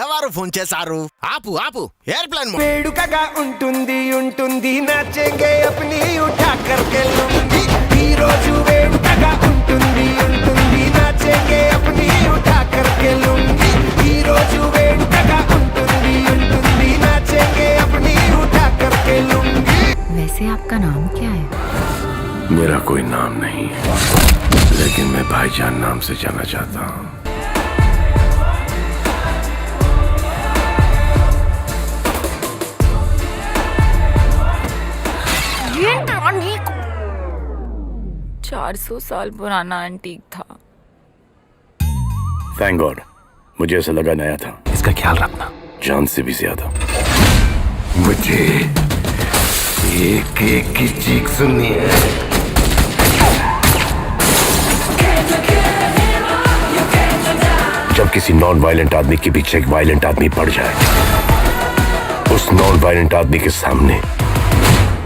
ఎవరు ఫోన్ చేశారు? ఆపు ఆపు ఎయిర్ప్లేన్ మోడ్. వేడుకగా ఉంటుంది ఉంటుంది నచ్చేంగే అప్ని ఉఠా కర్కే లూంగి ఈ రోజు వేడుకగా ఉంటుంది ఉంటుంది నచ్చేంగే అప్ని ఉఠా కర్కే లూంగి ఈ రోజు వేడుకగా ఉంటుంది ఉంటుంది నచ్చేంगे अपनी उठा करके लूंगी। वैसे आपका नाम क्या है? मेरा कोई नाम नहीं है, लेकिन मैं भाईजान नाम से जाना चाहता हूँ। ये 400 साल पुराना एंटीक था। थैंक गॉड, मुझे ऐसा लगा नया था। इसका ख्याल रखना। जान से भी ज्यादा। मुझे एक एक की चीख सुननी है। जब किसी नॉन वायलेंट आदमी के पीछे एक वायलेंट आदमी पड़ जाए, उस नॉन वायलेंट आदमी के सामने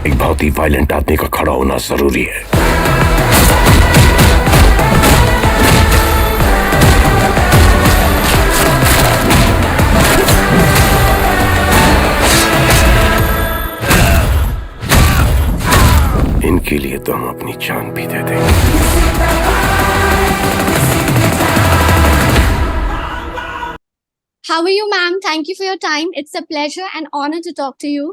एक बहुत ही वायलेंट आदमी का खड़ा होना जरूरी है। इनके लिए तो हम अपनी जान भी दे देंगे। How are you, ma'am? Thank you for your time. It's a pleasure and honor to talk to you.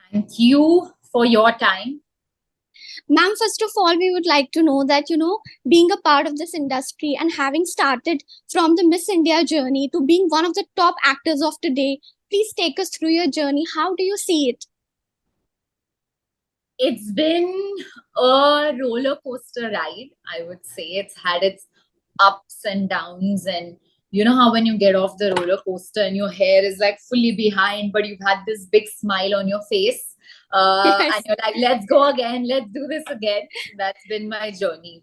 Thank you for your time. Ma'am, first of all, we would like to know that, being a part of this industry and having started from the Miss India journey to being one of the top actors of today, please take us through your journey. How do you see it? It's been a roller coaster ride, I would say. It's had its ups and downs, and you know how when you get off the roller coaster and your hair is like fully behind, but you've had this big smile on your face, Yes. and you're like, let's go again, let's do this again. That's been my journey.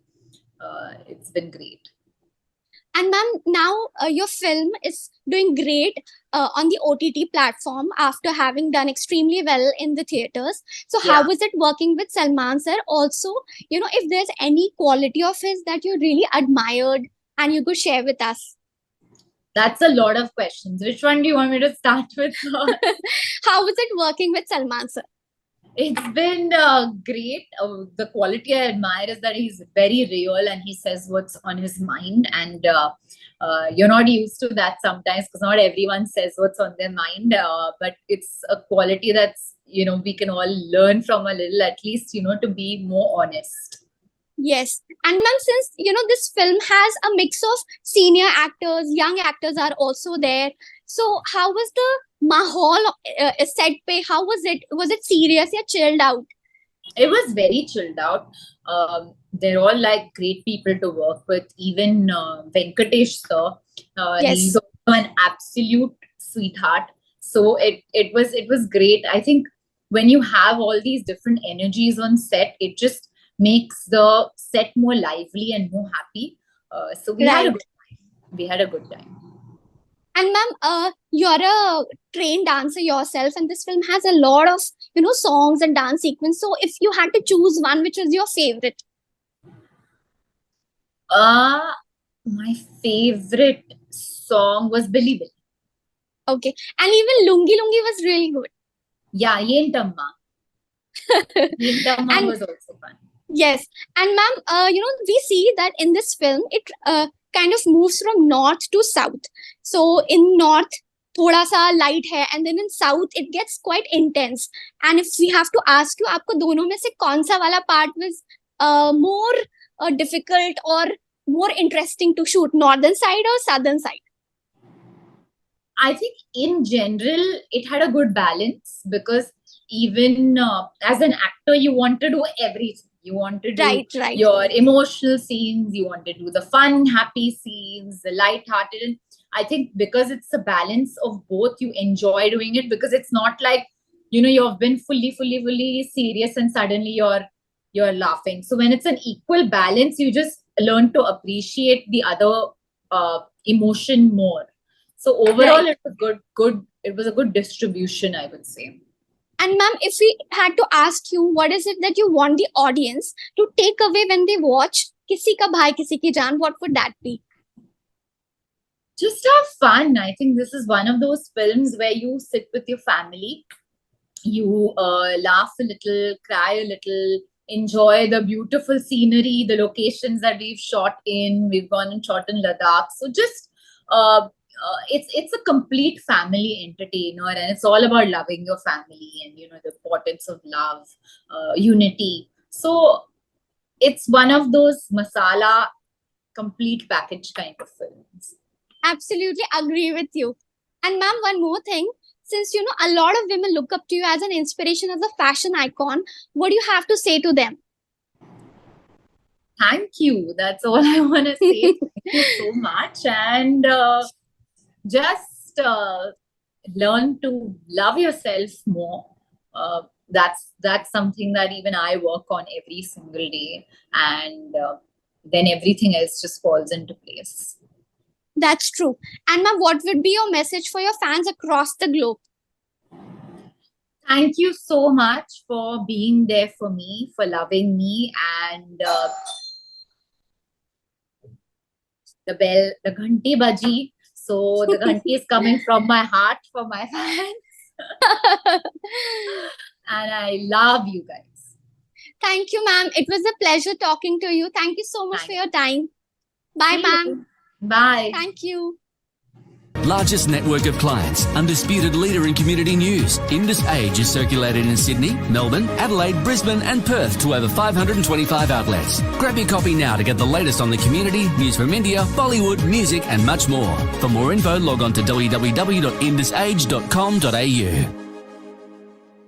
It's been great. And ma'am, now your film is doing great on the OTT platform after having done extremely well in the theaters. So how Yeah. was it working with Salman sir? Also, if there's any quality of his that you really admired and you could share with us. That's a lot of questions. Which one do you want me to start with? How was it working with Salman sir? It's been great. The quality I admire is that he's very real and he says what's on his mind. And you're not used to that sometimes because not everyone says what's on their mind. But it's a quality that's, we can all learn from a little, at least, to be more honest. Yes. And ma'am, since, this film has a mix of senior actors, young actors are also there. So how was the mahal set pe? How was it? Was it serious or chilled out? It was very chilled out. They're all like great people to work with. Even Venkatesh sir, Yes. he's also an absolute sweetheart. So it was great. I think when you have all these different energies on set, it just makes the set more lively and more happy. So we had a Right. good time. We had a good time. And ma'am, you're a trained dancer yourself, and this film has a lot of, songs and dance sequence. So if you had to choose one, which was your favorite? My favorite song was Billy Billy. Okay. And even Lungi Lungi was really good. Yeah, Yentamma. Yentamma And- was also fun. Yes. And ma'am, we see that in this film, it kind of moves from north to south. So in north, thoda sa light hai, and then in south, it gets quite intense. And if we have to ask you, आपको दोनों में से कौन सा वाला part was more difficult or more interesting to shoot, northern side or southern side? I think in general, it had a good balance because even as an actor, you want to do everything. You want to do Right. your emotional scenes, you want to do the fun, happy scenes, the light-hearted. And I think because it's a balance of both, you enjoy doing it because it's not like, you've been fully serious and suddenly you're laughing. So when it's an equal balance, you just learn to appreciate the other emotion more. So overall, Right. it was good. It was a good distribution, I would say. And ma'am, if we had to ask you, what is it that you want the audience to take away when they watch Kisi ka Bhai Kisi ki Jaan, what would that be? Just have fun. I think this is one of those films where you sit with your family, you laugh a little, cry a little, enjoy the beautiful scenery, the locations that we've shot in. We've gone and shot in Ladakh. So just it's a complete family entertainer, and it's all about loving your family and the importance of love, unity. So it's one of those masala complete package kind of films. Absolutely agree with you. And ma'am, one more thing. Since a lot of women look up to you as an inspiration, as a fashion icon, what do you have to say to them? Thank you. That's all I want to say. Thank you so much. And just learn to love yourself more. That's something that even I work on every single day. And then everything else just falls into place. That's true. And ma'am, what would be your message for your fans across the globe? Thank you so much for being there for me, for loving me, and the bell, the ghanti baji. So the ghanti is coming from my heart for my fans. And I love you guys. Thank you, ma'am. It was a pleasure talking to you. Thank you so much for your time. Bye, ma'am. Bye. Thank you. Largest network of clients, undisputed leader in community news. Indus Age is circulated in Sydney, Melbourne, Adelaide, Brisbane and Perth to over 525 outlets. Grab your copy now to get the latest on the community, news from India, Bollywood, music and much more. For more info, log on to www.indusage.com.au.